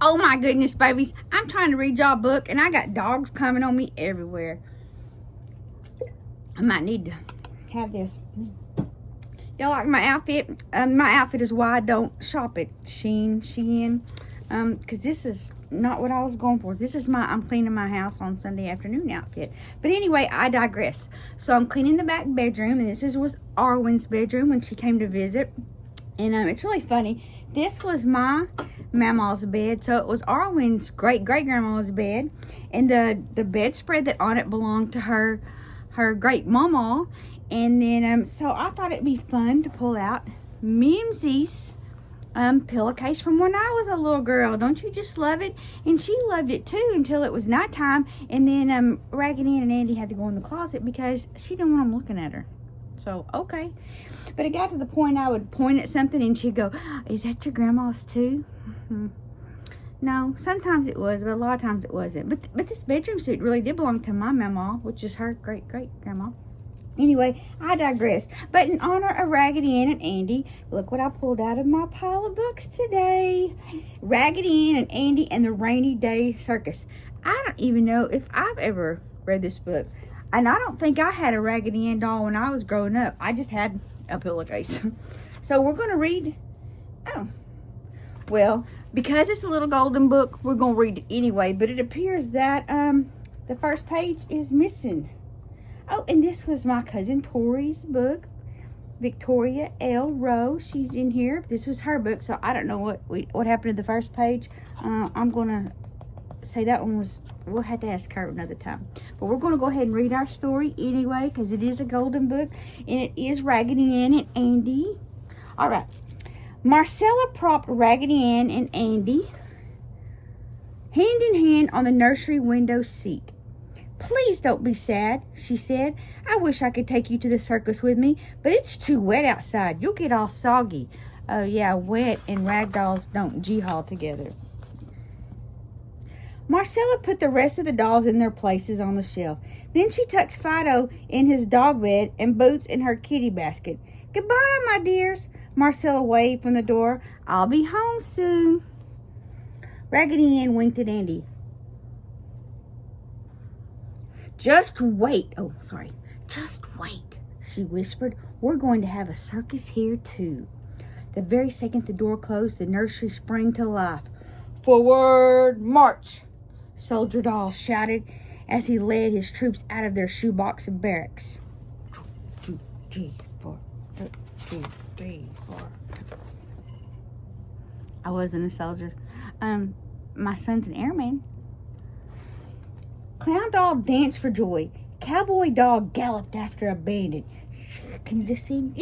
Oh my goodness, babies. I'm trying to read y'all a book and I got dogs coming on me everywhere. I might need to have this. Y'all like my outfit? My outfit is why I don't shop at Shein. Because this is not what I was going for. This is my I'm cleaning my house on Sunday afternoon outfit. But anyway, I digress. So I'm cleaning the back bedroom, and this was Arwen's bedroom when she came to visit. And it's really funny. This was my mama's bed. So it was Arwen's great-great-grandma's bed. And the bedspread that on it belonged to her great-mama. And then, so I thought it'd be fun to pull out Mimze's pillowcase from when I was a little girl. Don't you just love it? And she loved it too until it was nighttime. And then Raggedy and Andy had to go in the closet because she didn't want them looking at her. So, okay. But it got to the point I would point at something and she'd go, is that your grandma's too? No, sometimes it was, but a lot of times it wasn't. But this bedroom suit really did belong to my mama, which is her great-great-grandma. Anyway, I digress. But in honor of Raggedy Ann and Andy, look what I pulled out of my pile of books today. Raggedy Ann and Andy and the Rainy Day Circus. I don't even know if I've ever read this book. And I don't think I had a Raggedy Ann doll when I was growing up. I just had a pillowcase. So we're going to read... Oh. Well, because it's a little golden book, we're going to read it anyway. But it appears that the first page is missing. Oh, and this was my cousin Tori's book, Victoria L. Rowe. She's in here. This was her book, so I don't know what happened to the first page. I'm going to say that one was, we'll have to ask her another time. But we're going to go ahead and read our story anyway, because it is a golden book, and it is Raggedy Ann and Andy. All right. Marcella propped Raggedy Ann and Andy hand in hand on the nursery window seat. Please don't be sad, she said. I wish I could take you to the circus with me, but it's too wet outside. You'll get all soggy. Oh, yeah, wet and rag dolls don't g-haul together. Marcella put the rest of the dolls in their places on the shelf. Then she tucked Fido in his dog bed and Boots in her kitty basket. Goodbye, my dears, Marcella waved from the door. I'll be home soon. Raggedy Ann winked at Andy. Just wait. Oh, sorry. Just wait, she whispered. We're going to have a circus here, too. The very second the door closed, the nursery sprang to life. Forward, march, Soldier Doll shouted as he led his troops out of their shoebox and barracks. 2, 3, 4. 2, 3, 4. I wasn't a soldier. My son's an airman. Clown Doll danced for joy. Cowboy Dog galloped after a bandit. Can you just see?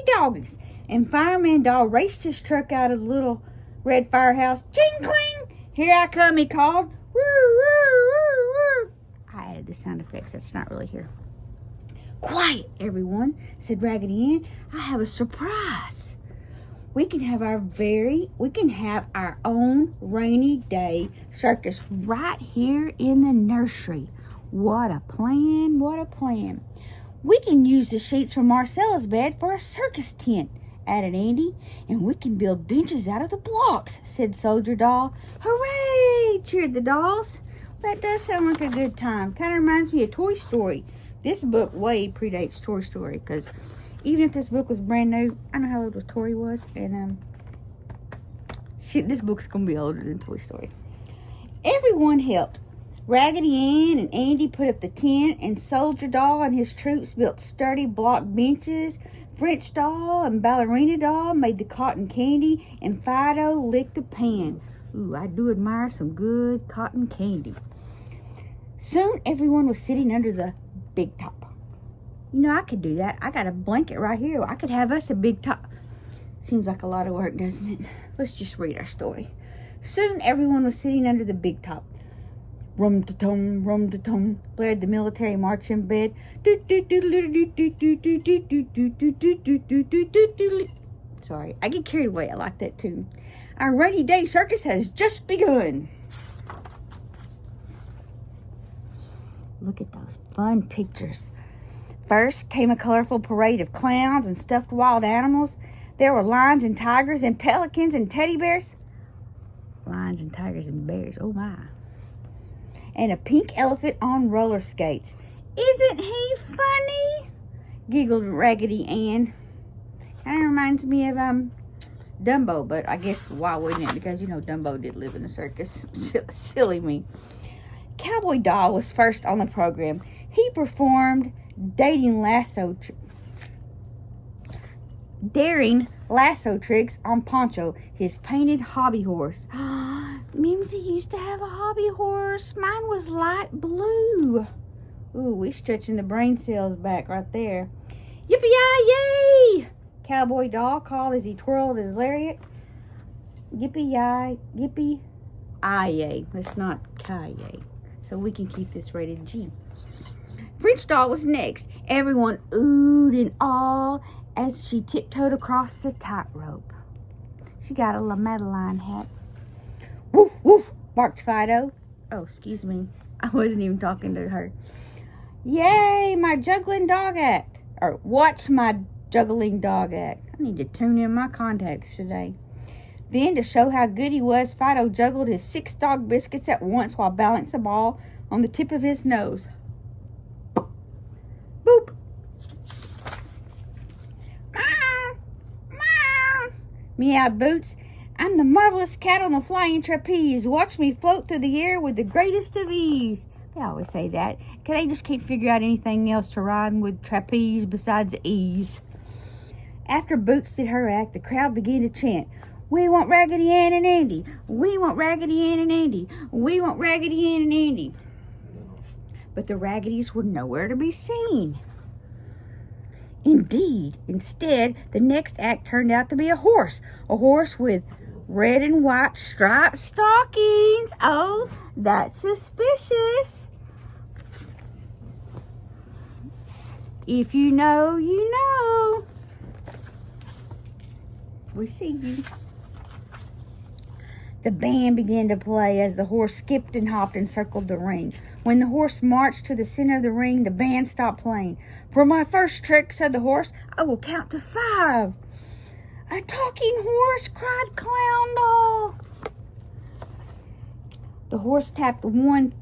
Doggies. And Fireman Doll raced his truck out of the little red firehouse. Ching cling! Here I come, he called. Woo, woo, woo, woo. I added the sound effects. That's not really here. Quiet, everyone, said Raggedy Ann. I have a surprise. We can have our own rainy day circus right here in the nursery. What a plan, what a plan. We can use the sheets from Marcella's bed for a circus tent, added Andy. And we can build benches out of the blocks, said Soldier Doll. Hooray, cheered the dolls. That does sound like a good time. Kind of reminds me of Toy Story. This book way predates Toy Story because even if this book was brand new, I know how old Tori was, and this book's gonna be older than Toy Story. Everyone helped. Raggedy Ann and Andy put up the tent, and Soldier Doll and his troops built sturdy block benches. French Doll and Ballerina Doll made the cotton candy, and Fido licked the pan. Ooh, I do admire some good cotton candy. Soon everyone was sitting under the big top. You know, I could do that. I got a blanket right here. I could have us a big top. Seems like a lot of work, doesn't it? Let's just read our story. Soon everyone was sitting under the big top. Rum-ta-tum, blared the military march in bed. Sorry, I get carried away. I like that tune. Our rainy day circus has just begun. Look at those fun pictures. First came a colorful parade of clowns and stuffed wild animals. There were lions and tigers and pelicans and teddy bears. Lions lions and tigers and bears. Oh my. And a pink elephant on roller skates. Isn't he funny? Giggled Raggedy Ann. Kind of reminds me of Dumbo, but I guess why wouldn't it? Because, you know, Dumbo did live in a circus. Silly me. Cowboy Doll was first on the program. He performed daring lasso tricks on Poncho, his painted hobby horse. Mimzie used to have a hobby horse. Mine was light blue. Ooh, we're stretching the brain cells back right there. Yippee-yi-yay! Cowboy Doll called as he twirled his lariat. Yippee-yi, yippee-yi-yay. Let's not ki-yay. So we can keep this rated G. French Doll was next. Everyone oohed and awed as she tiptoed across the tightrope. She got a La Madeline hat. Woof, woof, barked Fido. Oh, excuse me. I wasn't even talking to her. Yay, my juggling dog act. Or watch my juggling dog act. I need to tune in my contacts today. Then, to show how good he was, Fido juggled his 6 dog biscuits at once while balancing a ball on the tip of his nose. Boop. Meowed Boots. I'm the marvelous cat on the flying trapeze. Watch me float through the air with the greatest of ease. They always say that, because they just can't figure out anything else to rhyme with trapeze besides ease. After Boots did her act, the crowd began to chant, "We want Raggedy Ann and Andy. We want Raggedy Ann and Andy. We want Raggedy Ann and Andy." But the Raggedys were nowhere to be seen. Indeed, instead, the next act turned out to be a horse with red and white striped stockings. Oh, that's suspicious. If you know, you know. We see you. The band began to play as the horse skipped and hopped and circled the ring. When the horse marched to the center of the ring, the band stopped playing. "For my first trick," said the horse, "I will count to 5. "A talking horse!" cried Clown Doll. The horse tapped one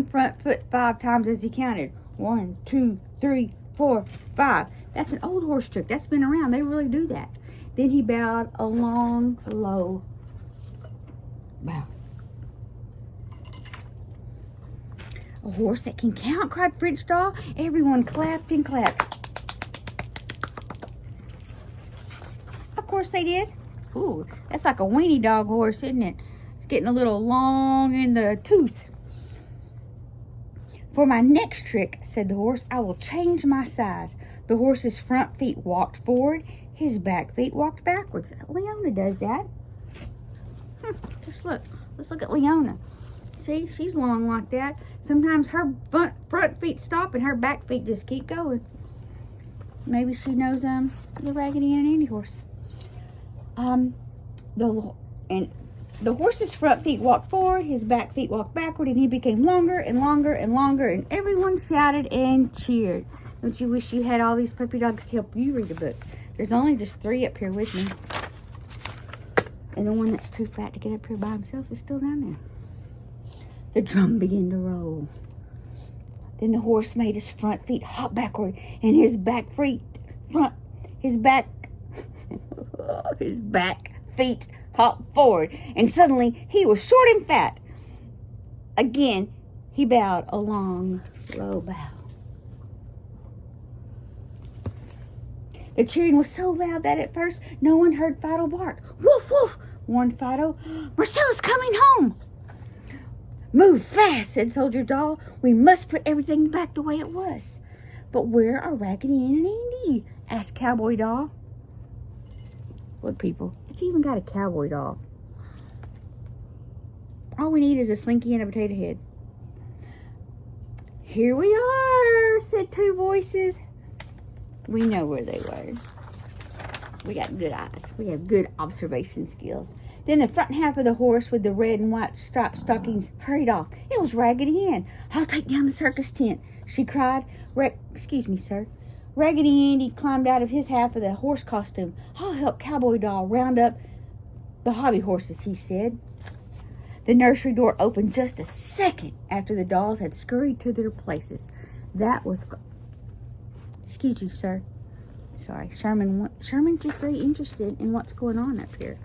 front foot 5 times as he counted. 1, 2, 3, 4, 5. That's an old horse trick. That's been around. They really do that. Then he bowed a long, low bow. "A horse that can count," cried French Doll. Everyone clapped and clapped. Of course they did. Ooh, that's like a weenie dog horse, isn't it? It's getting a little long in the tooth. "For my next trick," said the horse, "I will change my size." The horse's front feet walked forward. His back feet walked backwards. Leona does that. Just look. Let's look at Leona. See, she's long like that. Sometimes her front feet stop and her back feet just keep going. Maybe she knows the Raggedy Ann and Andy horse. The horse's front feet walked forward, his back feet walked backward, and he became longer and longer and longer, and everyone shouted and cheered. Don't you wish you had all these puppy dogs to help you read a book? There's only just 3 up here with me. And the one that's too fat to get up here by himself is still down there. The drum began to roll. Then the horse made his front feet hop backward, and his back feet hop forward. And suddenly he was short and fat. Again, he bowed a long, low bow. The cheering was so loud that at first no one heard Fido bark. "Woof, woof," warned Fido. "Marcella's coming home." "Move fast," said Soldier Doll. "We must put everything back the way it was." "But where are Raggedy Ann and Andy?" asked Cowboy Doll. Look, people, it's even got a cowboy doll. All we need is a slinky and a potato head. "Here we are," said 2 voices. We know where they were. We got good eyes. We have good observation skills. Then the front half of the horse with the red and white striped stockings hurried off. It was Raggedy Ann. "I'll take down the circus tent," she cried. Excuse me, sir. Raggedy Andy climbed out of his half of the horse costume. "I'll help Cowboy Doll round up The hobby horses, he said. The nursery door opened just a second after the dolls had scurried to their places. That was... Excuse you, sir. Sorry, Sherman's just very interested in what's going on up here.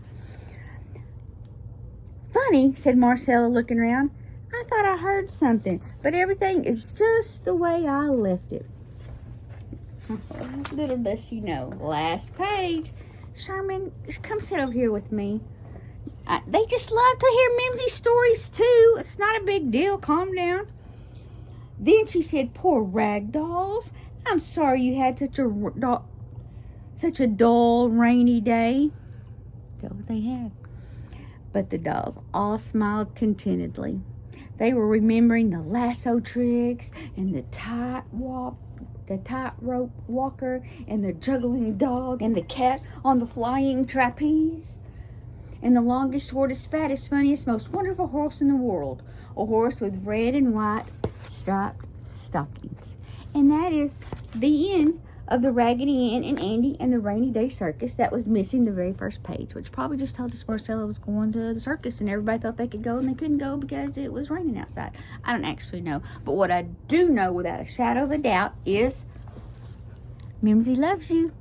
Funny, said Marcella, looking around. I thought I heard something, but everything is just the way I left it. Little does she know. Last page. Sherman, come sit over here with me. They just love to hear Mimzie stories, too. It's not a big deal. Calm down. Then she said, poor rag dolls. I'm sorry you had such a dull, rainy day. That's what they had. But the dolls all smiled contentedly. They were remembering the lasso tricks and the tightrope walker and the juggling dog and the cat on the flying trapeze. And the longest, shortest, fattest, funniest, most wonderful horse in the world. A horse with red and white striped stockings. And that is the end of the Raggedy Ann and Andy and the Rainy Day Circus. That was missing the very first page, which probably just told us Marcella was going to the circus and everybody thought they could go and they couldn't go because it was raining outside. I don't actually know. But what I do know without a shadow of a doubt is Mimzie loves you.